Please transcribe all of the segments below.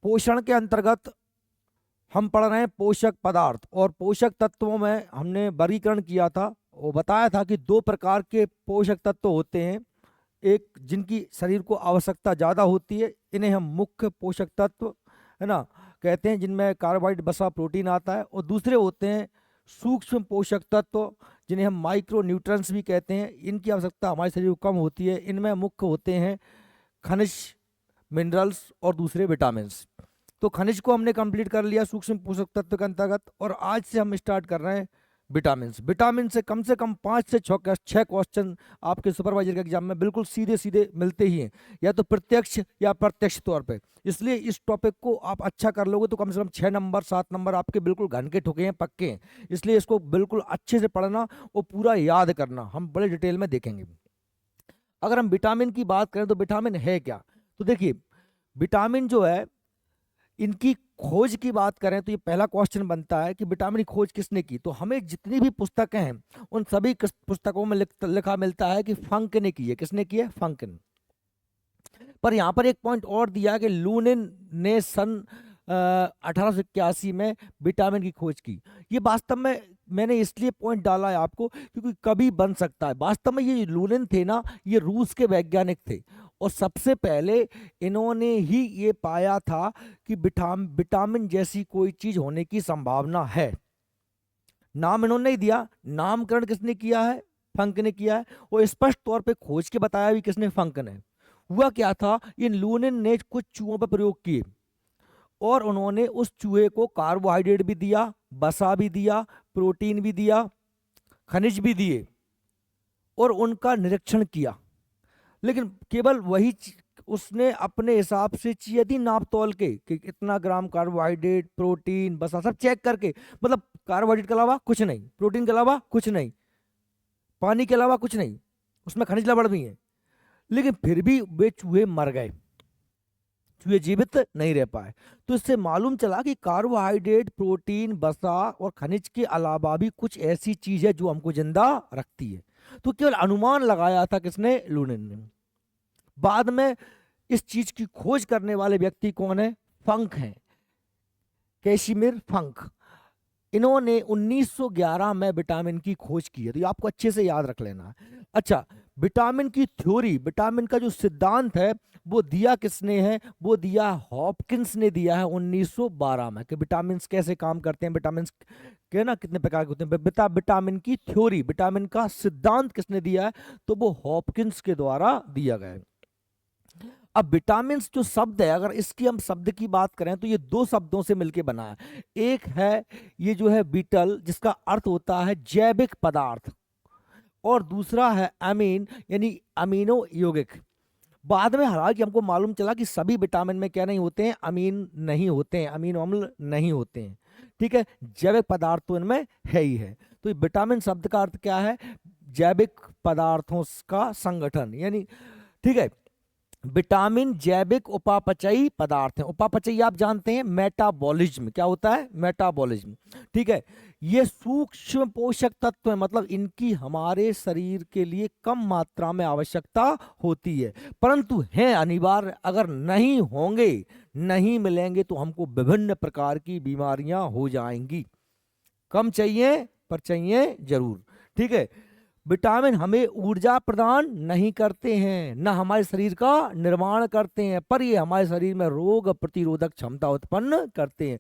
पोषण के अंतर्गत हम पढ़ रहे हैं पोषक पदार्थ, और पोषक तत्वों में हमने वर्गीकरण किया था, वो बताया था कि दो प्रकार के पोषक तत्व होते हैं। एक जिनकी शरीर को आवश्यकता ज़्यादा होती है, इन्हें हम मुख्य पोषक तत्व है ना कहते हैं, जिनमें कार्बोहाइड्रेट, वसा, प्रोटीन आता है। और दूसरे होते हैं सूक्ष्म पोषक तत्व, जिन्हें हम माइक्रो न्यूट्रिएंट्स भी कहते हैं। इनकी आवश्यकता हमारे शरीर को कम होती है। इनमें मुख्य होते हैं खनिज, मिनरल्स और दूसरे विटामिन्स। तो खनिज को हमने कंप्लीट कर लिया सूक्ष्म पोषक तत्व के अंतर्गत, और आज से हम स्टार्ट कर रहे हैं विटामिन। विटामिन से कम 5 से 6 क्वेश्चन आपके सुपरवाइजर के एग्जाम में बिल्कुल सीधे सीधे मिलते ही हैं, या तो प्रत्यक्ष या अप्रत्यक्ष तौर पे। इसलिए इस टॉपिक को आप अच्छा कर लोगे तो कम से कम 6 नंबर 7 नंबर आपके बिल्कुल घन के ठुके हैं, पक्के हैं। इसलिए इसको बिल्कुल अच्छे से पढ़ना और पूरा याद करना, हम बड़े डिटेल में देखेंगे। अगर हम विटामिन की बात करें तो विटामिन है क्या, तो देखिए विटामिन जो है, इनकी खोज की बात करें तो ये पहला क्वेश्चन बनता है कि विटामिन की खोज किसने की। तो हमें जितनी भी पुस्तकें हैं उन सभी पुस्तकों में लिखा मिलता है कि फंक ने की है। किसने की है? फंक ने। पर यहाँ पर एक पॉइंट और दिया कि लूनिन ने सन 1881 में विटामिन की खोज की। ये वास्तव में मैंने इसलिए पॉइंट डाला है आपको क्योंकि कभी बन सकता है। वास्तव में ये लूनिन थे ना, ये रूस के वैज्ञानिक थे, और सबसे पहले इन्होंने ही ये पाया था कि विटामिन जैसी कोई चीज होने की संभावना है। नाम इन्होंने नहीं दिया, नामकरण किसने किया है? फंक ने किया है। और स्पष्ट तौर पे खोज के बताया भी किसने? फंक ने। हुआ क्या था, इन लूनिन ने कुछ चूहों पर प्रयोग किए, और उन्होंने उस चूहे को कार्बोहाइड्रेट भी दिया, वसा भी दिया, प्रोटीन भी दिया, खनिज भी दिए, और उनका निरीक्षण किया। लेकिन केवल वही उसने अपने हिसाब से यदि नाप तोल के कि इतना ग्राम कार्बोहाइड्रेट, प्रोटीन, वसा सब चेक करके, मतलब कार्बोहाइड्रेट के अलावा कुछ नहीं, प्रोटीन के अलावा कुछ नहीं, पानी के अलावा कुछ नहीं, उसमें खनिज लवण भी है, लेकिन फिर भी वे चूहे मर गए, चूहे जीवित नहीं रह पाए। तो इससे मालूम चला कि कार्बोहाइड्रेट, प्रोटीन, वसा और खनिज के अलावा भी कुछ ऐसी चीज है जो हमको जिंदा रखती है। तो केवल अनुमान लगाया था किसने? लूनिन ने। बाद में इस चीज की खोज करने वाले व्यक्ति कौन है? फंक हैं, कैसिमिर फंक। इन्होंने 1911 में विटामिन की खोज की है, तो ये आपको अच्छे से याद रख लेना है। अच्छा, विटामिन की थ्योरी, विटामिन का जो सिद्धांत है वो दिया किसने है? वो दिया हॉपकिंस ने दिया है 1912 में, कि विटामिन कैसे काम करते हैं, विटामिन के ना कितने प्रकार के होते हैं। विटामिन की थ्योरी, विटामिन का सिद्धांत किसने दिया है? तो वो हॉपकिंस के द्वारा दिया गया है। अब विटामिन जो शब्द है, अगर इसकी हम शब्द की बात करें तो ये दो शब्दों से मिलकर बना है। एक है ये जो है बीटल, जिसका अर्थ होता है जैविक पदार्थ, और दूसरा है अमीन, यानी अमीनो यौगिक। बाद में हालांकि हमको मालूम चला कि सभी विटामिन में क्या नहीं होते हैं? अमीन नहीं होते हैं, अमीनो अम्ल नहीं होते हैं। ठीक है, जैविक पदार्थ तो इनमें है ही है। तो ये विटामिन शब्द का अर्थ क्या है? जैविक पदार्थों का संगठन, यानी ठीक है। विटामिन जैविक उपापचयी पदार्थ हैं। उपापचयी आप जानते हैं, मेटाबॉलिज्म। क्या होता है? मेटाबॉलिज्म। ठीक है, ये सूक्ष्म पोषक तत्व है, मतलब इनकी हमारे शरीर के लिए कम मात्रा में आवश्यकता होती है, परंतु हैं अनिवार्य। अगर नहीं होंगे, नहीं मिलेंगे तो हमको विभिन्न प्रकार की बीमारियां हो जाएंगी। कम चाहिए पर चाहिए जरूर। ठीक है, विटामिन हमें ऊर्जा प्रदान नहीं करते हैं, न हमारे शरीर का निर्माण करते हैं, पर ये हमारे शरीर में रोग प्रतिरोधक क्षमता उत्पन्न करते हैं।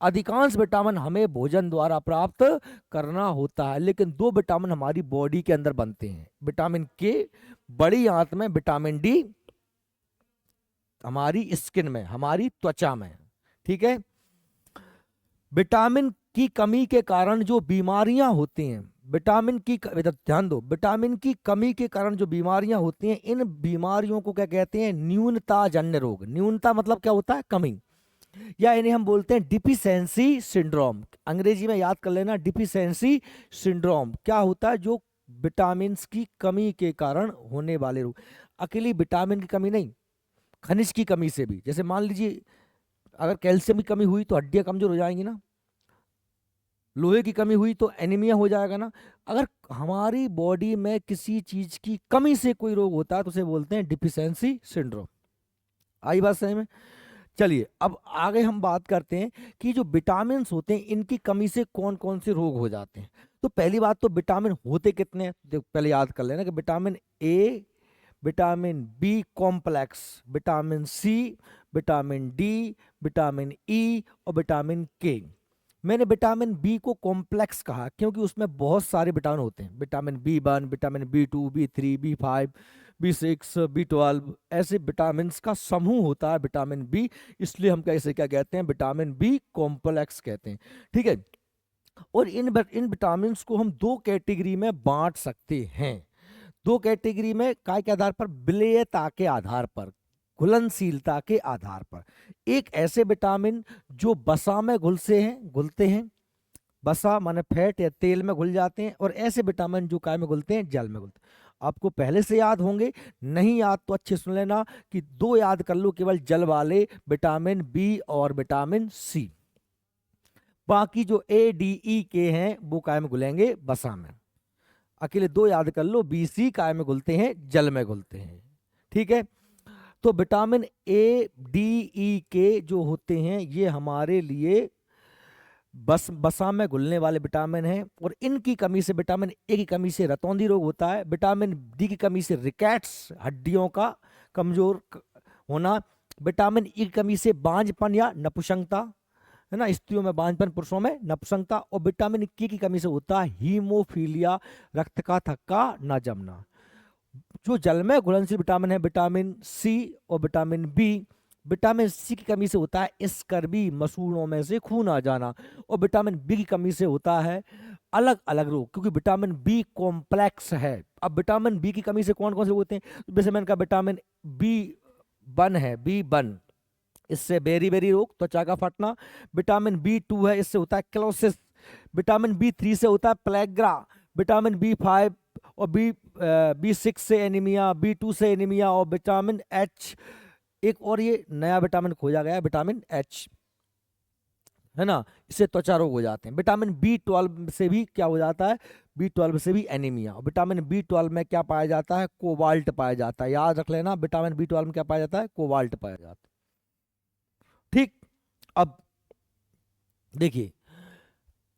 अधिकांश विटामिन हमें भोजन द्वारा प्राप्त करना होता है, लेकिन दो विटामिन हमारी बॉडी के अंदर बनते हैं। विटामिन के बड़ी आंत में, विटामिन डी हमारी स्किन में, हमारी त्वचा में। ठीक है, विटामिन की कमी के कारण जो बीमारियां होती हैं, विटामिन की ध्यान दो, विटामिन की कमी के कारण जो बीमारियां होती हैं, इन बीमारियों को क्या कहते हैं? न्यूनता जन्य रोग। न्यूनता मतलब क्या होता है? कमी, या इन्हें हम बोलते हैं डिफिशियंसी सिंड्रोम। अंग्रेजी में याद कर लेना, डिफिशियंसी सिंड्रोम क्या होता है? जो विटामिन की कमी के कारण होने वाले रोग। अकेली विटामिन की कमी नहीं, खनिज की कमी से भी। जैसे मान लीजिए अगर कैल्शियम की कमी हुई तो हड्डियां कमजोर हो जाएंगी ना, लोहे की कमी हुई तो एनीमिया हो जाएगा ना। अगर हमारी बॉडी में किसी चीज की कमी से कोई रोग होता है तो उसे बोलते हैं डिफिशियंसी सिंड्रोम। आई बात सही में? चलिए अब आगे हम बात करते हैं कि जो विटामिन होते हैं इनकी कमी से कौन कौन से रोग हो जाते हैं। तो पहली बात तो विटामिन होते कितने हैं, देखो पहले याद कर लेना कि vitamin A, vitamin B complex, vitamin C, vitamin D, vitamin E और विटामिन के। मैंने विटामिन बी को कॉम्प्लेक्स कहा क्योंकि उसमें बहुत सारे विटामिन होते हैं, vitamin B 1, vitamin B 2, B 3, B 5, B 6, B 12, ऐसे विटामिन का समूह होता है विटामिन बी, इसलिए हम कैसे क्या कहते हैं, विटामिन बी कॉम्प्लेक्स कहते हैं। ठीक है, और इन विटामिन को हम दो कैटेगरी में बांट सकते हैं। दो कैटेगरी में काय के आधार पर, विलेयता के आधार पर, घुलनशीलता के आधार पर। एक ऐसे विटामिन जो वसा में घुलते हैं, वसा माने फैट या तेल में घुल जाते हैं, और ऐसे विटामिन जो काय में घुलते हैं, जल में घुलते हैं। आपको पहले से याद होंगे, नहीं याद तो अच्छे सुन लेना कि दो याद कर लो केवल जल वाले, विटामिन बी और विटामिन सी। बाकी जो ए डी ई के हैं वो काय में घुलेंगे, वसा में। अकेले दो याद कर लो, बी सी काय में घुलते हैं, जल में घुलते हैं। ठीक है, तो विटामिन ए डी ई के जो होते हैं ये हमारे लिए वसा में घुलने वाले विटामिन हैं, और इनकी कमी से, विटामिन ए की कमी से रतौंधी रोग होता है, विटामिन डी की कमी से रिकेट्स, हड्डियों का कमजोर होना, विटामिन ई की कमी से बांझपन या नपुंसकता, है ना, स्त्रियों में बांझपन, पुरुषों में नपुंसकता, और विटामिन के की कमी से होता है हीमोफीलिया, रक्त का थक्का न जमना। जो जल में घुलनशील विटामिन है विटामिन सी और विटामिन बी, विटामिन सी की कमी से होता है स्कर्वी, मसूड़ों में से खून आ जाना, और विटामिन बी की कमी से होता है अलग अलग रोग, क्योंकि विटामिन बी कॉम्प्लेक्स है। अब विटामिन बी की कमी से कौन कौन से होते हैं, जैसे मैंने कहा विटामिन बी 1 है, बी 1, इससे बेरी रोग, त्वचा का फटना। विटामिन बी 2 है, इससे होता है क्लोसिस। विटामिन बी 3 से होता है प्लेग्रा। विटामिन बी 5 और बी 6 से एनीमिया, बी 2 से एनीमिया, और विटामिन एच, एक और ये नया विटामिन खोजा गया है विटामिन एच, है ना, इससे त्वचा रोग हो जाते हैं। विटामिन बी 12 से भी क्या हो जाता है, बी 12 से भी एनीमिया। विटामिन बी 12 में क्या पाया जाता है, कोबाल्ट पाया जाता है, याद रख लेना, विटामिन बी 12 में क्या पाया जाता है, कोबाल्ट पाया जाता है। ठीक, अब देखिए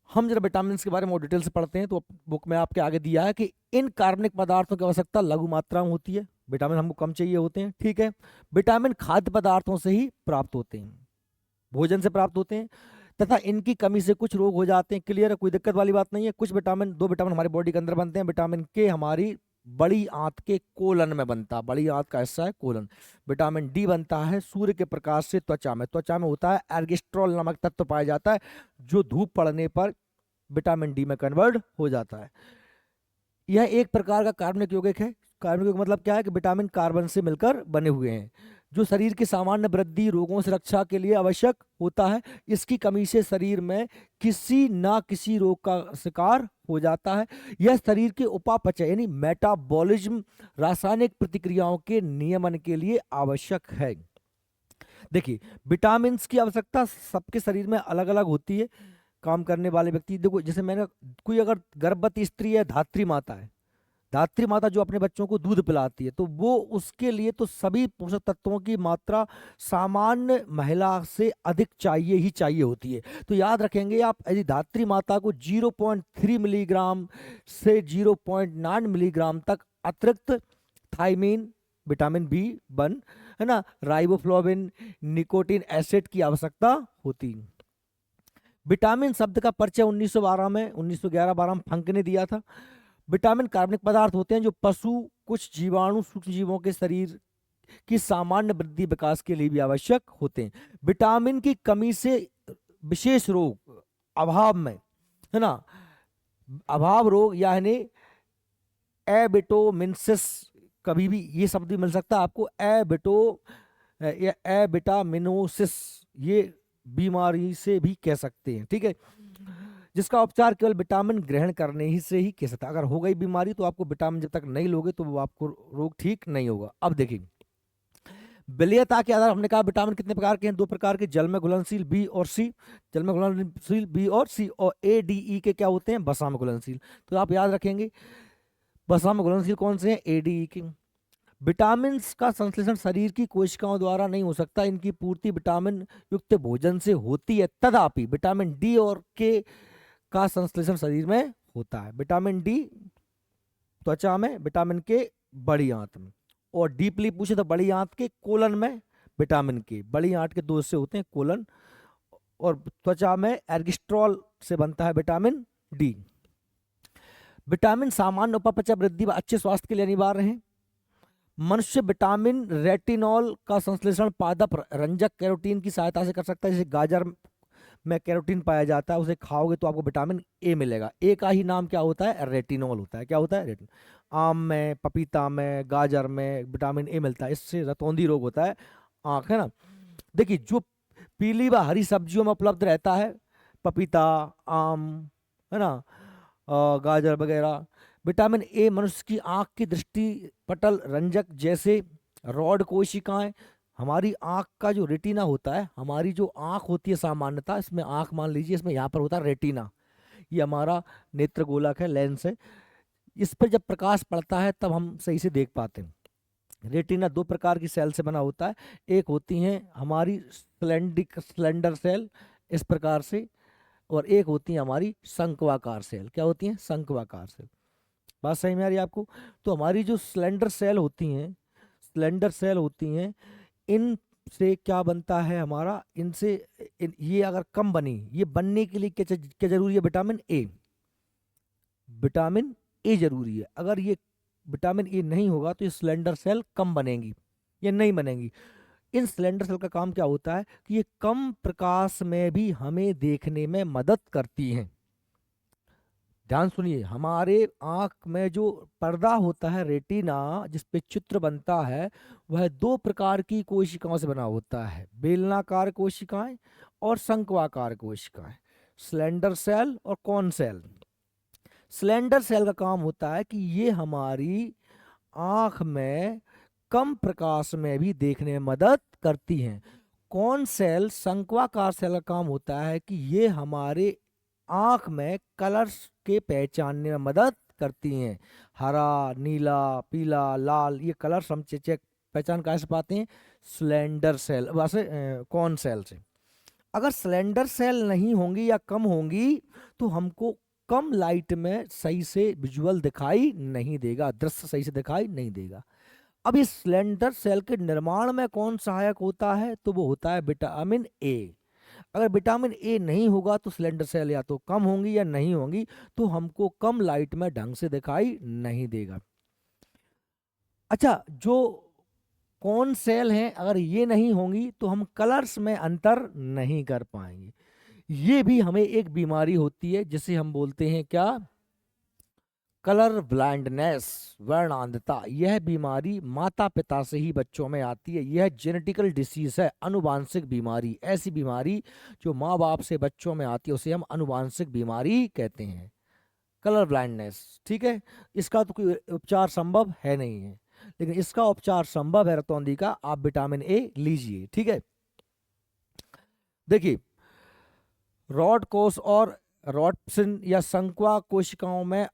हम जरा विटामिन के बारे में और डिटेल से पढ़ते हैं, तो बुक में आपके आगे दिया है कि इन कार्बनिक पदार्थों की आवश्यकता लघु मात्रा में होती है, विटामिन हमको कम चाहिए होते हैं। ठीक है, विटामिन खाद्य पदार्थों से ही प्राप्त होते हैं, भोजन से प्राप्त होते हैं, तथा इनकी कमी से कुछ रोग हो जाते हैं। क्लियर है, कोई दिक्कत वाली बात नहीं है। कुछ विटामिन, दो विटामिन हमारी बॉडी के अंदर बनते हैं। विटामिन के हमारी बड़ी आंत के कोलन में बनता है, बड़ी आंत का हिस्सा है कोलन। विटामिन डी बनता है सूर्य के प्रकाश से त्वचा में, त्वचा में होता है एर्गिस्ट्रॉल नामक तत्व पाया जाता है, जो धूप पड़ने पर विटामिन डी में कन्वर्ट हो जाता है। यह एक प्रकार का कार्बनिक यौगिक है। कार्बनिक यौगिक मतलब क्या है कि विटामिन कार्बन से मिलकर बने हुए हैं, जो शरीर की सामान्य वृद्धि, रोगों से रक्षा के लिए आवश्यक होता है। इसकी कमी से शरीर में किसी ना किसी रोग का शिकार हो जाता है। यह शरीर के उपापचय यानी मेटाबॉलिज्म, रासायनिक प्रतिक्रियाओं के नियमन के लिए आवश्यक है। देखिए विटामिन की आवश्यकता सबके शरीर में अलग अलग होती है, काम करने वाले व्यक्ति। देखो जैसे मैंने, कोई अगर गर्भवती स्त्री है, धात्री माता है, धात्री माता जो अपने बच्चों को दूध पिलाती है, तो वो उसके लिए तो सभी पोषक तत्वों की मात्रा सामान्य महिला से अधिक चाहिए ही चाहिए होती है। तो याद रखेंगे आप, यदि धात्री माता को 0.3 मिलीग्राम से 0.9 मिलीग्राम तक अतिरिक्त थायमीन, विटामिन बी 1, है ना, राइबोफ्लोविन, निकोटिन एसिड की आवश्यकता होती है। विटामिन शब्द का परिचय 1911-12 में फंक ने दिया था। विटामिन कार्बनिक पदार्थ होते हैं जो पशु, कुछ जीवाणु, सूक्ष्म जीवों के शरीर की सामान्य वृद्धि विकास के लिए भी आवश्यक होते हैं। विटामिन की कमी से विशेष रोग, अभाव में, है ना, अभाव रोग यानी एबिटोमिनसिस, कभी भी ये शब्द भी मिल सकता है आपको, एबिटामिनोसिस, ये बीमारी से भी कह सकते हैं। ठीक है, जिसका उपचार केवल विटामिन ग्रहण करने ही से ही कह सकता है। अगर हो गई बीमारी तो आपको विटामिन जब तक नहीं लोगे तो वो आपको रोग ठीक नहीं होगा। अब देखिए विलेयता के आधार, हमने कहा विटामिन कितने प्रकार के हैं, दो प्रकार के, जल में घुलनशील बी और सी, जल में घुलनशील बी और सी, और ए डी ई के क्या होते हैं, वसा में घुलनशील। तो आप याद रखेंगे वसा में घुलनशील कौन से हैं, ए डी ई के। विटामिन का संश्लेषण शरीर की कोशिकाओं द्वारा नहीं हो सकता, इनकी पूर्ति विटामिन युक्त भोजन से होती है। तथापि विटामिन डी और के का संश्लेषण शरीर में होता है। विटामिन डी त्वचा में, विटामिन के बड़ी आंत में, और डीपली पूछे तो बड़ी आंत के कोलन में विटामिन के, बड़ी आंत के दो हिस्से होते हैं, कोलन, और त्वचा में एर्गिस्ट्रॉल से बनता है विटामिन डी। विटामिन सामान्य उपापचय, वृद्धि व अच्छे स्वास्थ्य के लिए अनिवार्य है। मनुष्य विटामिन रेटिनॉल का संश्लेषण पादप रंजक कैरोटीन की सहायता से कर सकता है। जैसे गाजर में कैरोटीन पाया जाता है, उसे खाओगे तो आपको विटामिन ए मिलेगा। ए का ही नाम क्या होता है? रेटिनॉल होता है। क्या होता है? रेटिन। आम में, पपीता में, गाजर में विटामिन ए मिलता है, इससे रतौंधी रोग होता है आँख, है ना। देखिए, जो पीली व हरी सब्जियों में उपलब्ध रहता है, पपीता, आम, है ना, गाजर वगैरह, विटामिन ए मनुष्य की आंख की दृष्टि पटल रंजक जैसे रॉड कोशिकाएं, हमारी आंख का जो रेटिना होता है, हमारी जो आंख होती है सामान्यतः, इसमें आंख मान लीजिए, इसमें यहाँ पर होता है रेटिना, ये हमारा नेत्र गोलक है, लेंस है, इस पर जब प्रकाश पड़ता है तब हम सही से देख पाते हैं। रेटिना दो प्रकार की सेल से बना होता है, एक होती हैं हमारी स्लेंडर सेल इस प्रकार से, और एक होती है हमारी शंक्वाकार सेल। क्या होती हैं? शंक्वाकार सेल। बात सही में आ रही है आपको? तो हमारी जो स्लेंडर सेल होती हैं, स्लेंडर सेल होती हैं, इन से क्या बनता है हमारा, इनसे ये अगर कम बनी, ये बनने के लिए क्या जरूरी है? Vitamin A. विटामिन ए जरूरी है। अगर ये विटामिन ए नहीं होगा तो ये स्लेंडर सेल कम बनेंगी, ये नहीं बनेंगी। इन सिलेंडर सेल का काम क्या होता है कि ये कम प्रकाश में भी हमें देखने में मदद करती हैं। ध्यान सुनिए, हमारे आंख में जो पर्दा होता है रेटिना, जिस पे चित्र बनता है, वह दो प्रकार की कोशिकाओं से बना होता है, बेलनाकार कोशिकाएं और शंक्वाकार कोशिकाएं, स्लेंडर सेल और कॉन सेल। स्लेंडर सेल का काम होता है कि ये हमारी आंख में कम प्रकाश में भी देखने में मदद करती हैं। कौन सेल, शंक्वाकार सेल का काम होता है कि ये हमारे आंख में कलर्स के पहचानने में मदद करती हैं। हरा, नीला, पीला, लाल, ये कलर्स हम चेक पहचान कैसे पाते हैं? स्लेंडर सेल, वैसे कौन सेल से। अगर स्लेंडर सेल नहीं होंगी या कम होंगी तो हमको कम लाइट में सही से विजुअल दिखाई नहीं देगा, दृश्य सही से दिखाई नहीं देगा। अब इस स्लेंडर सेल के निर्माण में कौन सहायक होता है? तो वो होता है विटामिन ए। अगर विटामिन ए नहीं होगा तो स्लेंडर सेल या तो कम होंगी या नहीं होंगी, तो हमको कम लाइट में ढंग से दिखाई नहीं देगा। अच्छा, जो कौन सेल हैं, अगर ये नहीं होंगी तो हम कलर्स में अंतर नहीं कर पाएंगे। ये भी हमें एक बीमारी होती है जिसे हम बोलते हैं क्या? कलर ब्लाइंडनेस, वर्णांधता। यह बीमारी माता पिता से ही बच्चों में आती है। यह जेनेटिकल डिसीज है, अनुवांशिक बीमारी। ऐसी बीमारी जो माँ बाप से बच्चों में आती है उसे हम अनुवांशिक बीमारी कहते हैं, कलर ब्लाइंडनेस। ठीक है, इसका तो कोई उपचार संभव है नहीं है, लेकिन इसका उपचार संभव है रतौंधी का। आप विटामिन ए लीजिए। ठीक है, देखिए, रॉड कोष और रॉडप्सिन या शंक्वा कोशिकाओं में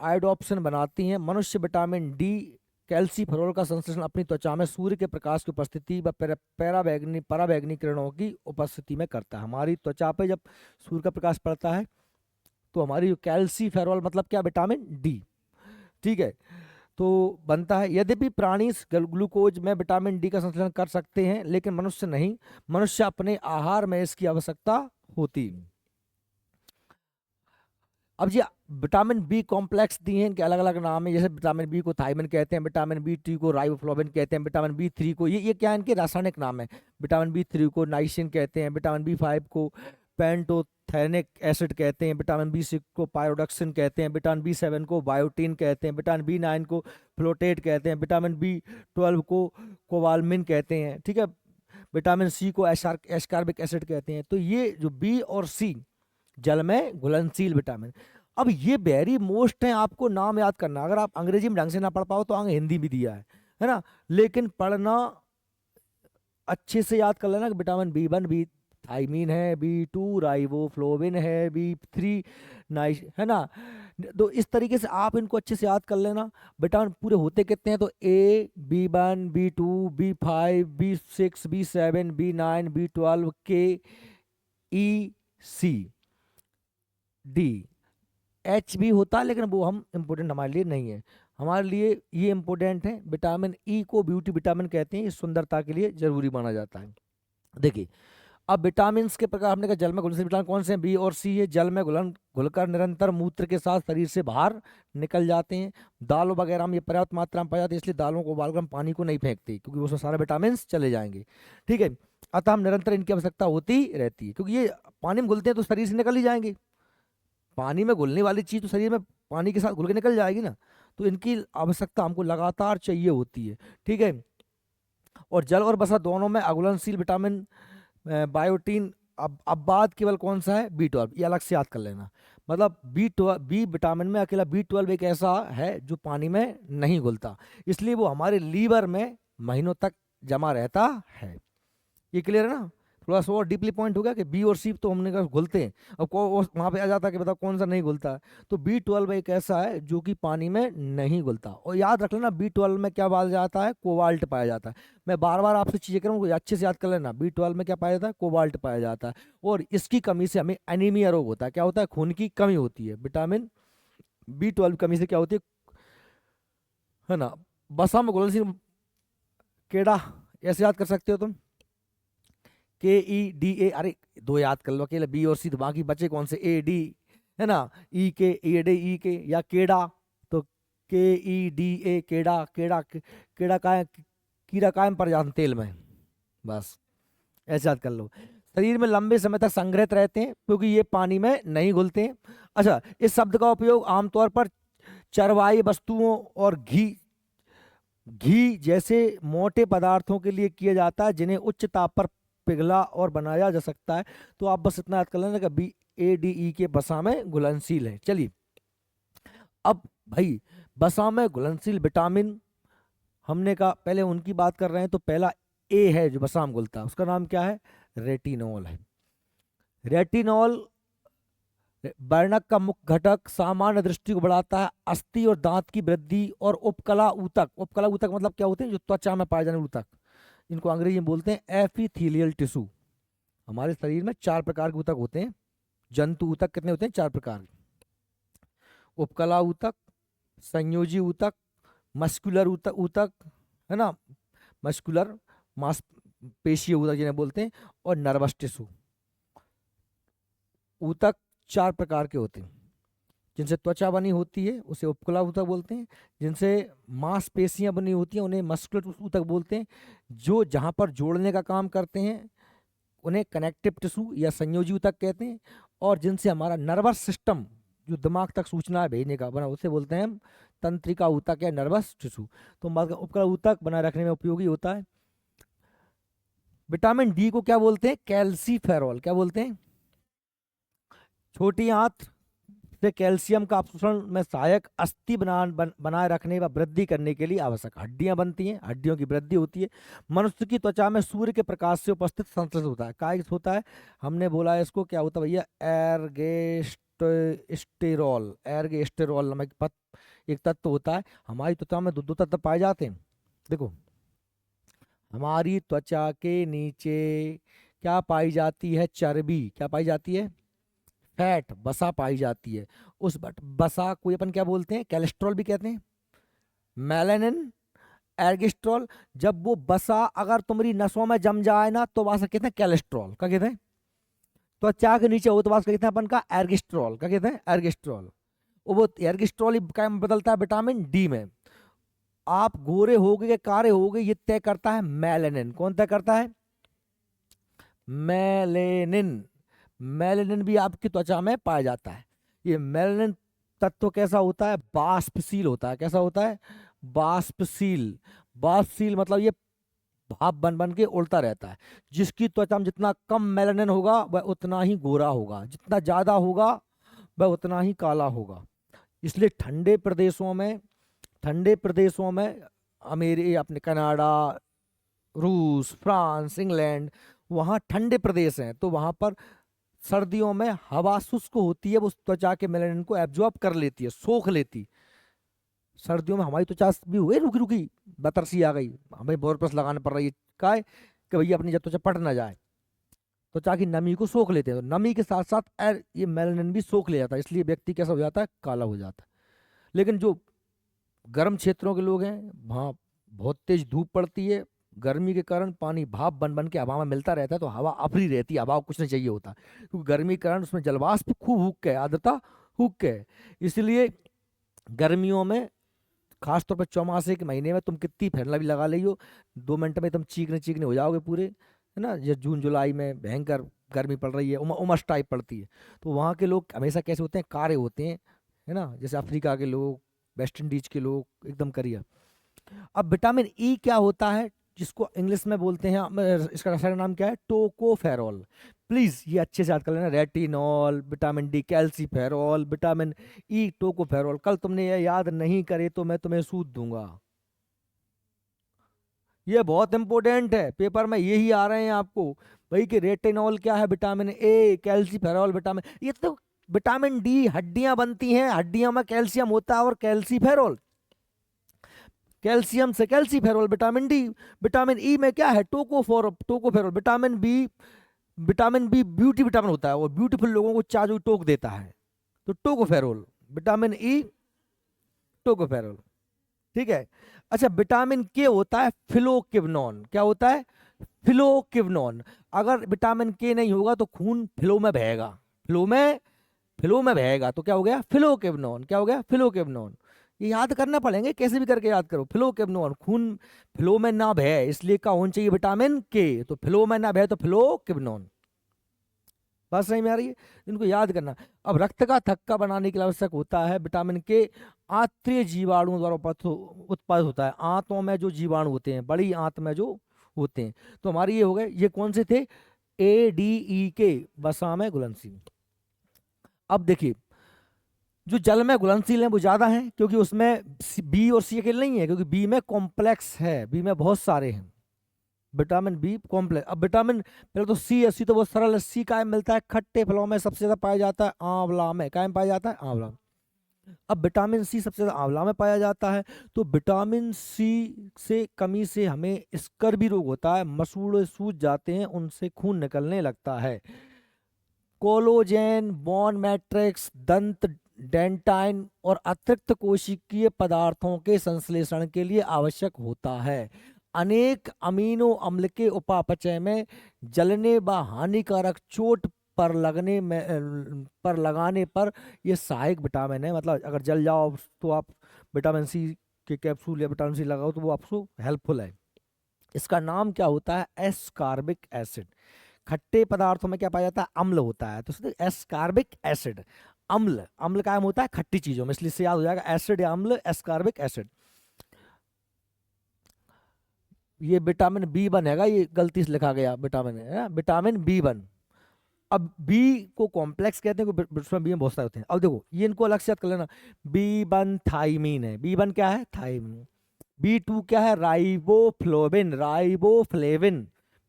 आयोडोप्सिन बनाती हैं। मनुष्य विटामिन डी, कैल्सीफेरॉल का संश्लेषण अपनी त्वचा में सूर्य के प्रकाश की उपस्थिति व पराबैंगनी किरणों की उपस्थिति में करता है। हमारी त्वचा पे जब सूर्य का प्रकाश पड़ता है तो हमारी जो कैल्सीफेरॉल मतलब क्या? Vitamin D. ठीक है, तो बनता है। यद्यपि प्राणी ग्लूकोज में विटामिन डी का संश्लेषण कर सकते हैं, लेकिन मनुष्य नहीं। मनुष्य अपने आहार में इसकी आवश्यकता होती है। अब जी, विटामिन बी कॉम्प्लेक्स दिए हैं, इनके अलग अलग नाम है। जैसे विटामिन बी को थायमिन कहते हैं, विटामिन बी टी को राइबोफ्लाविन कहते हैं, विटामिन बी थ्री को, ये क्या है? इनके रासायनिक नाम है। विटामिन बी थ्री को नाइसिन कहते हैं, विटामिन बी फाइव को पेंटोथेनिक एसिड कहते हैं, विटामिन बी सिक्स को पायरोडक्सिन कहते हैं, विटामिन बी सेवन को बायोटीन कहते हैं, विटामिन बी नाइन को फ्लोटेट कहते हैं, विटामिन बी 12 को कोबालमिन कहते हैं। ठीक है, विटामिन सी को एस्कॉर्बिक एसिड कहते हैं। तो ये जो बी और सी जल में घुलनशील विटामिन। अब ये वेरी मोस्ट है, आपको नाम याद करना। अगर आप अंग्रेजी में ढंग से ना पढ़ पाओ तो आगे हिंदी भी दिया है ना, लेकिन पढ़ना अच्छे से याद कर लेना कि vitamin B one B thiamine है, बी टू राइबोफ्लोविन है, बी थ्री नाइस, है ना, तो इस तरीके से आप इनको अच्छे से याद कर लेना। विटामिन पूरे होते कितने हैं, तो A B1 B2 B5 B7 B9 B12 K E C H भी होता है, लेकिन वो हम इम्पोर्टेंट हमारे लिए नहीं है। हमारे लिए ये इम्पोर्टेंट है। विटामिन ई को ब्यूटी विटामिन कहते हैं, ये सुंदरता के लिए जरूरी माना जाता है। देखिए, अब विटामिन के प्रकार हमने कहा, जल में घुलनशील विटामिन कौन से हैं, बी और सी है। जल में घुलकर निरंतर मूत्र के साथ शरीर से बाहर निकल जाते हैं। दालों वगैरह में ये पर्याप्त मात्रा में पाए जाते हैं, इसलिए दालों को उबालकर हम पानी को नहीं फेंकते, क्योंकि उसमें सारे विटामिन चले जाएंगे। ठीक है, अतः हम निरंतर इनकी आवश्यकता होती रहती है, क्योंकि ये पानी में घुलते हैं तो शरीर से निकल ही जाएंगे। पानी में घुलने वाली चीज़ तो शरीर में पानी के साथ घुल के निकल जाएगी ना, तो इनकी आवश्यकता हमको लगातार चाहिए होती है। ठीक है, और जल और वसा दोनों में अघुलनशील विटामिन बायोटीन। अब बात केवल कौन सा है, B12, ये अलग से याद कर लेना। मतलब बी विटामिन में अकेला B12 एक ऐसा है जो पानी में नहीं घुलता, इसलिए वो हमारे लीवर में महीनों तक जमा रहता है। ये क्लियर है ना? थोड़ा सा और डीपली पॉइंट हो गया कि बी और सी तो हमने कहा घुलते हैं, अब वहाँ पे आ जाता है कि बताओ कौन सा नहीं घुलता है। तो B12 एक ऐसा है जो कि पानी में नहीं घुलता। और याद रख लेना, B12 में क्या पाया जाता है, कोबाल्ट पाया जाता है। मैं बार बार आपसे चीज़ें करूँ, अच्छे से याद कर लेना। B12 में क्या पाया जाता है, कोबाल्ट पाया जाता है। और इसकी कमी से हमें एनीमिया रोग होता है। क्या होता है, खून की कमी होती है। विटामिन B12 कमी से क्या होती है ना। बसा में घुलनशील केड़ा, ऐसे याद कर सकते हो तुम, KEDA। अरे दो याद कर लो अकेले, बी और सी, तो बाकी बचे कौन से, AD है ना, E के या केड़ा, तो KEDA केड़ा। केड़ा का है, कीड़ा कायम पर जाते तेल में, बस ऐसे याद कर लो। शरीर में लंबे समय तक संग्रहित रहते हैं, क्योंकि ये पानी में नहीं घुलते हैं। अच्छा, इस शब्द का उपयोग आमतौर पर चरवाई वस्तुओं और घी जैसे मोटे पदार्थों के लिए किया जाता है, जिन्हें उच्च ताप पर पिघला और बनाया जा सकता है। तो आप बस इतना याद कर लेना कि BADE के बसा में घुलनशील है। चलिए, अब भाई बसा में घुलनशील विटामिन हमने कहा, पहले उनकी बात कर रहे हैं, तो पहला ए है जो बसा में घुलता है, उसका नाम क्या है, रेटिनॉल है। रेटिनॉल वर्णक का मुख्य घटक, सामान्य दृष्टि को बढ़ाता है, अस्थि और दांत की वृद्धि और उपकला ऊतक। उपकला ऊतक मतलब क्या होते हैं, जो त्वचा में पाए जाने वाले ऊतक, इनको अंग्रेजी में बोलते हैं एपिथेलियल टिश्यू। हमारे शरीर में 4 प्रकार के ऊतक होते हैं। जंतु ऊतक कितने होते हैं, 4 प्रकार। उपकला ऊतक, संयोजी ऊतक, मस्कुलर ऊतक है ना, मस्कुलर मांसपेशीय ऊतक जिन्हें बोलते हैं, और नर्वस टिश्यू। ऊतक 4 प्रकार के होते हैं। जिनसे त्वचा बनी होती है उसे उपकला ऊतक बोलते हैं। जिनसे मांसपेशियां बनी होती हैं उन्हें मस्कुलर ऊतक बोलते हैं। जो जहाँ पर जोड़ने का काम करते हैं उन्हें कनेक्टिव टिश्यू या संयोजी ऊतक कहते हैं। और जिनसे हमारा नर्वस सिस्टम, जो दिमाग तक सूचना भेजने का बना, उसे बोलते हैं हम तंत्रिका ऊतक या नर्वस टिश्यू। तो उपकला ऊतक बनाए रखने में उपयोगी होता है। विटामिन डी को क्या बोलते हैं, कैल्सीफेरॉल। क्या बोलते हैं, छोटी आंत से कैल्शियम का अवशोषण में सहायक, अस्थि बनाए रखने व वृद्धि करने के लिए आवश्यक। हड्डियां बनती हैं, हड्डियों की वृद्धि होती है। मनुष्य की त्वचा में सूर्य के प्रकाश से उपस्थित संश्लेषित होता है। काय होता है, हमने बोला है इसको, क्या होता है भैया, एर्गेस्टेरॉल। एर्गेस्टेरॉल नामक एक तत्व होता है। हमारी त्वचा में दो तत्व पाए जाते हैं। देखो, हमारी त्वचा के नीचे क्या पाई जाती है, चर्बी। क्या पाई जाती है, फैट, बसा पाई जाती है। उस बसा को अपन क्या बोलते हैं, कोलेस्ट्रॉल भी कहते हैं, मेलानिन, एर्गिस्ट्रॉल। जब वो बसा अगर तुम्हारी नसों में जम जाए ना, तो वहां से कहते हैं कोलेस्ट्रॉल। क्या कहते हैं, तो त्वचा के नीचे हो तो वहां कहते हैं अपन का एर्गिस्ट्रॉल। क्या कहते हैं, एर्गिस्ट्रॉल। वो एर्गिस्ट्रॉल क्या बदलता है, विटामिन डी में। आप गोरे हो गए, कारे हो गए, ये तय करता है मेलानिन। कौन तय करता है, मेलेनिन। मेलेनिन भी आपकी त्वचा में पाया जाता है। ये मेलेनिन तत्व कैसा होता है, बाष्पशील होता है। कैसा होता है, बाष्पशील। बाष्पशील मतलब ये भाप बन बन के उड़ता रहता है। जिसकी त्वचा में जितना कम मेलेनिन होगा वह उतना ही गोरा होगा, जितना ज्यादा होगा वह उतना ही काला होगा। इसलिए ठंडे प्रदेशों में अपने कनाडा, रूस, फ्रांस, इंग्लैंड, वहाँ ठंडे प्रदेश हैं, तो वहाँ पर सर्दियों में हवा शुष्क होती है, वो त्वचा के मेलेनिन को एब्जॉर्ब कर लेती है, सोख लेती। सर्दियों में हमारी त्वचा भी हुई रुकी रुकी, बतरसी आ गई, हमें बोरप्लस लगाना पड़ रही है, का है कि भैया अपनी जब त्वचा पट ना जाए, त्वचा की नमी को सोख लेते हैं। तो नमी के साथ साथ ये मेलानिन भी सोख ले जाता है, इसलिए व्यक्ति कैसा हो जाता है, काला हो जाता है। लेकिन जो गर्म क्षेत्रों के लोग हैं, वहाँ बहुत तेज धूप पड़ती है, गर्मी के कारण पानी भाप बन बन के हवा में मिलता रहता है, तो हवा अफरी रहती है, हवा को कुछ नहीं चाहिए होता, क्योंकि गर्मी के कारण उसमें जलवाष्प खूब हुक के, आर्द्रता हुक के, इसलिए गर्मियों में खासतौर पर चौमासे के महीने में तुम कितनी फैला भी लगा ली हो, 2 मिनट में तुम चीकने चीकने हो जाओगे पूरे, है ना। ये जून जुलाई में भयंकर गर्मी पड़ रही है, उमस टाइप पड़ती है, तो वहाँ के लोग हमेशा कैसे होते हैं, कारे होते हैं, है ना। जैसे अफ्रीका के लोग, वेस्ट इंडीज के लोग एकदम करिया। अब विटामिन ई क्या होता है, जिसको इंग्लिश में बोलते हैं, इसका रसायन नाम क्या है, टोकोफेरॉल। प्लीज ये अच्छे से याद कर लेना, retinol, vitamin D, calciferol, vitamin E, tocopherol. कल तुमने ये याद नहीं करे तो मैं तुम्हें सूद दूंगा, ये बहुत इंपॉर्टेंट है, पेपर में यही आ रहे हैं आपको भाई, कि रेटिनॉल क्या है, विटामिन ए, कैल्सीफेरॉल, विटामिन, ये तो विटामिन डी, हड्डियां बनती हैं, हड्डियां में कैल्शियम होता है, और कैल्सीफेरॉल, कैल्शियम से calciferol, vitamin D. Vitamin E में क्या है, tocopherol. Vitamin B beauty vitamin होता है, और ब्यूटीफुल लोगों को चाजू टोक देता है, तो टोकोफेरॉल, विटामिन ई, टोकोफेरॉल, ठीक है। अच्छा, विटामिन के होता है फिलोक्विनोन, क्या होता है, फिलोक्विनोन। अगर विटामिन के नहीं होगा तो खून फ्लो में बहेगा, फ्लो में बहेगा, तो क्या हो गया, फिलोक्विनोन, क्या हो गया, फिलोक्विनोन। ये याद करना पड़ेंगे, कैसे भी करके याद करो, फिलोक्विनोन, खून फ्लो में ना बहे, इसलिए क्या होना चाहिए, विटामिन के, तो फ्लो में ना बहे तो फिलोक्विनोन। बात सही में आ रही है, इनको याद करना। अब रक्त का थक्का बनाने के लिए आवश्यक होता है विटामिन के, आंतरिक जीवाणुओं द्वारा उत्पादित होता है, आंतों में जो जीवाणु होते हैं, बड़ी आंत में जो होते हैं। तो हमारे ये हो गए, ये कौन से थे, ए डी ई के, वसा में घुलनशील। अब देखिए, जो जल में घुलनशील है वो ज्यादा है, क्योंकि उसमें बी और सी अकेले नहीं है, क्योंकि बी में कॉम्प्लेक्स है, बी में बहुत सारे हैं, विटामिन बी कॉम्प्लेक्स। अब विटामिन, पहले तो सी है, सी तो बहुत सरल है, सी काय मिलता है, खट्टे फलों में सबसे ज्यादा पाया जाता है, आंवला में, काय में पाया जाता है, आंवला। अब विटामिन सी सबसे ज्यादा आंवला में पाया जाता है, तो विटामिन सी से कमी से हमें स्कर्वी रोग होता है, मसूड़े सूज जाते हैं, उनसे खून निकलने लगता है। कोलोजेन, बोन मैट्रिक्स, दंत डेंटाइन और अतिरिक्त कोशिकीय पदार्थों के संश्लेषण के लिए आवश्यक होता है। अनेक अमीनो अम्ल के उपापचय में जलने व हानिकारक चोट पर लगाने पर यह सहायक विटामिन है, मतलब अगर जल जाओ तो आप विटामिन सी के कैप्सूल या विटामिन सी लगाओ तो वो आपको हेल्पफुल है। इसका नाम क्या होता है, एस्कॉर्बिक एसिड। खट्टे पदार्थों में क्या पाया जाता है, अम्ल होता है, तो एस्कॉर्बिक एसिड, अम्ल, अम्ल कायम होता है खट्टी चीजों में, इसलिए से याद हो जाएगा, एसिड या अम्ल, एस्कॉर्बिक एसिड। ये विटामिन बी1 है, ये गलती से लिखा गया विटामिन है, विटामिन बी1। अब बी को कॉम्प्लेक्स कहते हैं, उसमें बी में बहुत सारे होते हैं। अब देखो, ये इनको अलग से याद कर लेना, बी1 थाइमीन है, बी1 क्या है, थाइमीन। बी2 क्या है, राइबोफ्लेविन,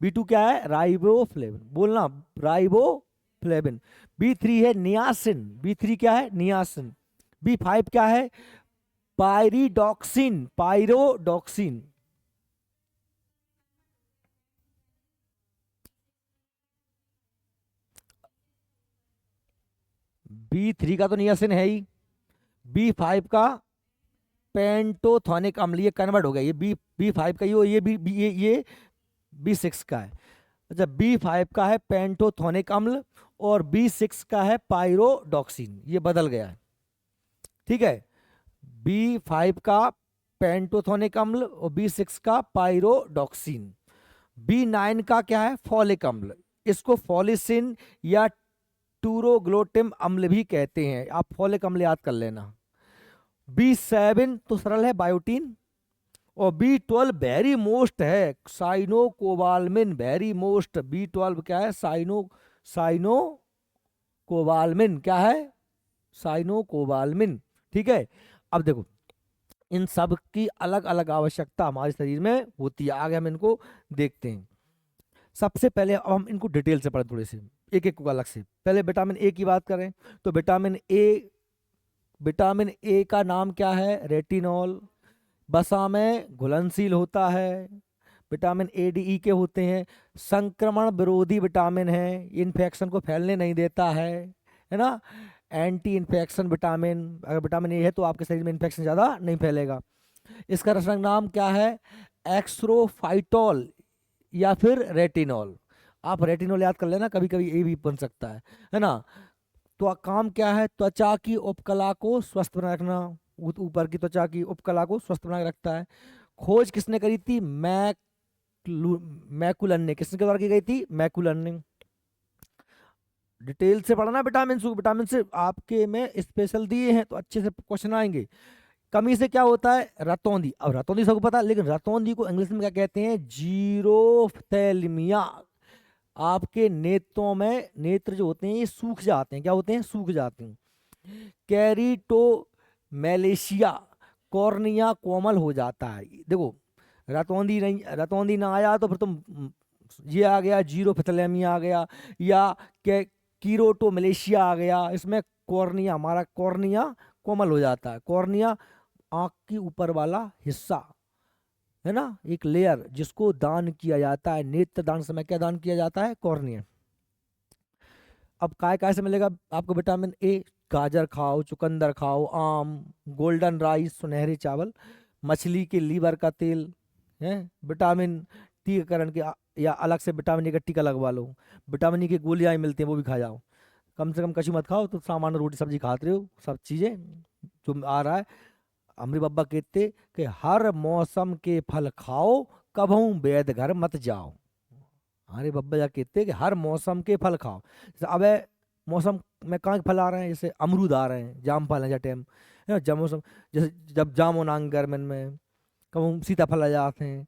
बी2 क्या है, राइबोफ्लेविन, बोलना, राइबोफ्लेविन। बी3 है नियासिन, बी3 क्या है, नियासिन। बी5 क्या है, पायरोडॉक्सिन। बी3 का तो नियासिन है ही, बी5 का पेंटोथोनिक अम्ल, ये कन्वर्ट हो गया, ये बी5 का ये बी6 का है। अच्छा, बी5 का है पेंटोथोनिक अम्ल और बी6 का है पायरोडॉक्सिन, ये बदल गया है, ठीक है। बी5 का पेंटोथोनिक अम्ल और बी6 का पायरोडॉक्सिन। बी9 का क्या है, फॉलिक अम्ल, इसको फॉलिसिन या टूरोग्लोटिम अम्ल भी कहते हैं, आप फॉलिक अम्ल याद कर लेना। बी7 तो सरल है, बायोटीन। और बी12 वेरी मोस्ट है, साइनोकोबाल्मिन, वेरी मोस्ट, बी12 क्या है, साइनोकोबाल्मिन, क्या है, साइनोकोबाल्मिन, ठीक है। अब देखो, इन सब की अलग अलग आवश्यकता हमारे शरीर में होती है, आगे हम इनको देखते हैं। सबसे पहले अब हम इनको डिटेल से पढ़ें थोड़े से, एक एक को अलग से। पहले विटामिन ए की बात करें तो विटामिन ए का नाम क्या है? रेटिनॉल। वसा में घुलनशील होता है। विटामिन ए डी ई के होते हैं। संक्रमण विरोधी विटामिन है, इन्फेक्शन को फैलने नहीं देता है ना। एंटी इन्फेक्शन विटामिन, अगर विटामिन ए है तो आपके शरीर में इन्फेक्शन ज़्यादा नहीं फैलेगा। इसका रासायनिक नाम क्या है? एक्सरोफाइटोल या फिर रेटिनॉल। आप रेटिनॉल याद कर लेना, कभी कभी ए भी बन सकता है ना। तो काम क्या है? त्वचा की उपकला को स्वस्थ बनाए रखना, ऊपर की त्वचा की उपकला को स्वस्थ बनाए रखता है। खोज किसने करी थी? मैकुलन ने। किसके द्वारा की गई थी? मैकुलन ने। डिटेल से पढ़ना विटामिन से आपके में स्पेशल दिए हैं तो अच्छे से क्वेश्चन आएंगे। कमी से क्या होता है? रतौंधी। अब रतौंधी सबको पता है, लेकिन रतौंधी को इंग्लिश में क्या कहते हैं? जीरोफ्थैल्मिया। आपके नेत्रों में, नेत्र जो होते हैं ये सूख जाते हैं। क्या होते हैं? सूख जाते हैं। कैरिटोमैलेशिया, कॉर्निया कोमल हो जाता है। देखो रतौंधी नहीं, रतौंधी ना आया तो फिर तुम ये आ गया, जीरोफ्थैल्मिया आ गया, या कीरोटोमैलेशिया आ गया। इसमें कॉर्निया, हमारा कॉर्निया कोमल हो जाता है। कॉर्निया आंख की ऊपर वाला हिस्सा है ना, एक लेयर जिसको दान किया जाता है। नेत्र दान समय क्या दान किया जाता है? कॉर्निया। अब काय काय से मिलेगा आपको विटामिन ए? गाजर खाओ, चुकंदर खाओ, आम, गोल्डन राइस, सुनहरे चावल, मछली के लीवर का तेल है। विटामिन टीकाकरण के या अलग से विटामिन ए का टीका लगवा लो। विटामिन ई की गोलियां मिलती हैं, वो भी खा जाओ। कम से कम कछु मत खाओ तो सामान्य रोटी सब्जी खाते रहो, सब चीज़ें जो आ रहा है। अमरी बाबा कहते कि हर मौसम के फल खाओ, कभू वैद घर मत जाओ। अरे बाबा जा कहते कि हर मौसम के फल खाओ। जैसे अब मौसम में कहाँ के फल आ रहे हैं? जैसे अमरूद आ रहे हैं, जाम फल है जा टाइम है ना, जब मौसम, जैसे जब जामुन आंग गर्मिन में, कभी सीताफल आ जाते हैं।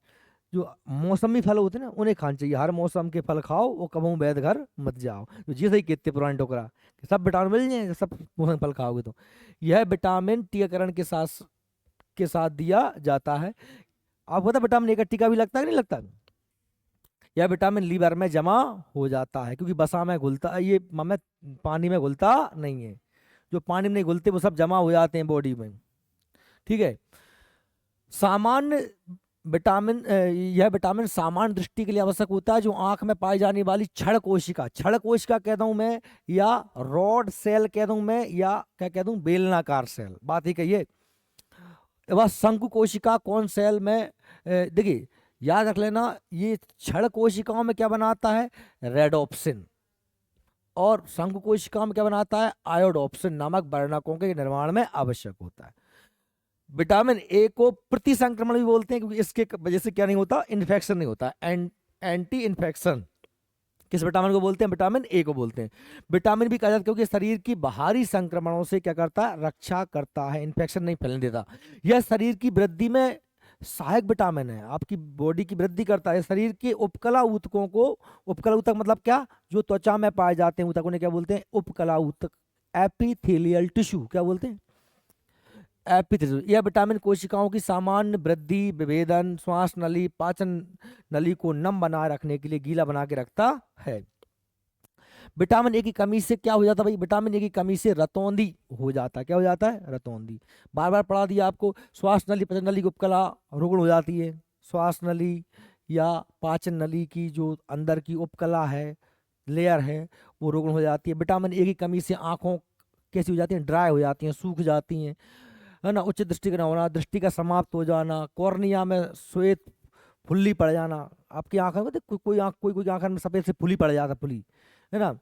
जो मौसमी फल होते हैं ना उन्हें खाना चाहिए। हर मौसम के फल खाओ, वो कभू वैद घर मत जाओ। तो ये सही कहते पुराने टोकरा कि सब विटामिन मिल जाए, सब मौसम फल खाओगे तो। यह विटामिन टीकाकरण के साथ दिया जाता है। आपको पता विटामिन ए का टीका भी लगता है कि नहीं लगता? यह विटामिन लीवर में जमा हो जाता है, क्योंकि वसा में घुलता, ये में पानी में घुलता नहीं है। जो पानी में नहीं घुलते वो सब जमा हो जाते हैं बॉडी में। ठीक है। सामान्य विटामिन, यह विटामिन सामान्य दृष्टि के लिए आवश्यक होता है। जो आंख में पाई जाने वाली क्षण कोशिका, क्षण कोशिका कहता हूं मैं, या रॉड सेल कहता हूं मैं, या क्या कहता हूं, बेलनाकार सेल, बात ही कहिए। वह शंकु कोशिका कौन सेल में, देखिए याद रख लेना, ये क्षण कोशिकाओं में क्या बनाता है? रेडोप्सिन। और शंकु कोशिकाओं में क्या बनाता है? आयोडोप्सिन नामक वर्णकों के निर्माण में आवश्यक होता है। विटामिन ए को प्रति संक्रमण भी बोलते हैं, क्योंकि इसके वजह से क्या नहीं होता? इन्फेक्शन नहीं होता। एंटी इन्फेक्शन किस विटामिन को बोलते हैं? विटामिन ए को बोलते हैं। विटामिन भी कहा जाता है क्योंकि शरीर की बाहरी संक्रमणों से क्या करता है? रक्षा करता है, इन्फेक्शन नहीं फैलने देता। यह शरीर की वृद्धि में सहायक विटामिन है, आपकी बॉडी की वृद्धि करता है। शरीर के उपकला ऊतकों को, उपकला ऊतक मतलब क्या? जो त्वचा में पाए जाते हैं ऊतक, उन्हें क्या बोलते हैं? उपकला ऊतक। एपिथेलियल टिश्यू क्या बोलते हैं? एपिथेलियल। यह विटामिन कोशिकाओं की सामान्य वृद्धि, विभेदन, श्वास नली, पाचन नली को नम बनाए रखने के लिए गीला बना के रखता है। विटामिन ए की कमी से क्या हो जाता है भाई? विटामिन ए की कमी से रतौंधी हो जाता है। क्या हो जाता है? रतौंधी। बार बार पढ़ा दिया आपको। श्वास नली, पाचन नली की उपकला रुग्ण हो जाती है। श्वास नली या पाचन नली की जो अंदर की उपकला है, लेयर है, वो रुग्ण हो जाती है। विटामिन ए की कमी से आंखों कैसी हो जाती हैं? ड्राई हो जाती हैं, सूख जाती हैं, है ना। उच्च दृष्टि का न होना, दृष्टि का समाप्त हो जाना, कॉर्निया में श्वेत फुल्ली पड़ जाना। आपकी आंख में कोई आंख, कोई आंख में सफेद से फुली पड़ जाता, फुली, है ना।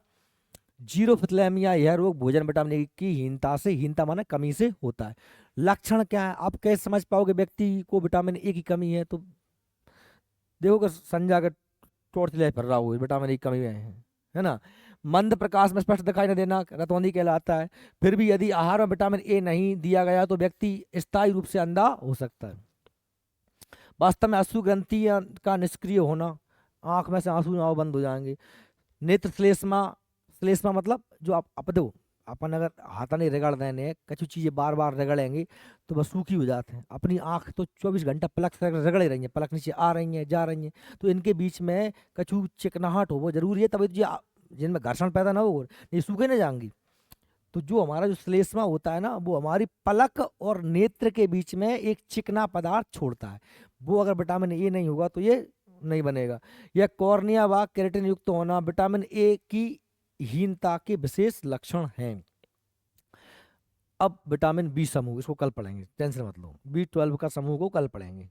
जीरोफ्थैल्मिया, यह रोग भोजन विटामिन ए की हीनता से, हीनता माने कमी से होता है। लक्षण क्या है? आप कैसे समझ पाओगे व्यक्ति को विटामिन ए की कमी है? तो देखो कि संजय अगर टॉर्च ले फिर रहा हो, विटामिन ए की कमी है ना। मंद प्रकाश में स्पष्ट दिखाई न देना, रतौंधी कहलाता है। फिर भी यदि आहार में विटामिन ए नहीं दिया गया तो व्यक्ति स्थायी रूप से अंधा हो सकता है। वास्तव में अश्रु ग्रंथि का निष्क्रिय होना, आंख में से आंसू ना बंद हो जाएंगे। नेत्र श्लेष्मा, श्लेष्मा मतलब जो आप देखो, अपन अगर हाथा नहीं रगड़ देने, कछु चीजें बार बार रगड़ेंगे तो बस सूखी हो जाते हैं। अपनी आंख तो 24 घंटा पलक से रगड़े रही है, पलक नीचे आ रही है, जा रही है, तो इनके बीच में कछु चिकनाहट हो वो जरूरी है, तभी तो जिनमें घर्षण पैदा ना हो, ये सूखे नहीं जाएंगी। तो जो हमारा जो श्लेष्मा होता है ना, वो हमारी पलक और नेत्र के बीच में एक चिकना पदार्थ छोड़ता है। वो अगर विटामिन ए नहीं होगा तो ये नहीं बनेगा। यह कॉर्निया व केराटिन युक्त होना विटामिन ए की हीनता के विशेष लक्षण हैं। अब विटामिन बी समूह, इसको कल पढ़ेंगे, टेंशन मत लो, B12 का समूह को कल पढ़ेंगे।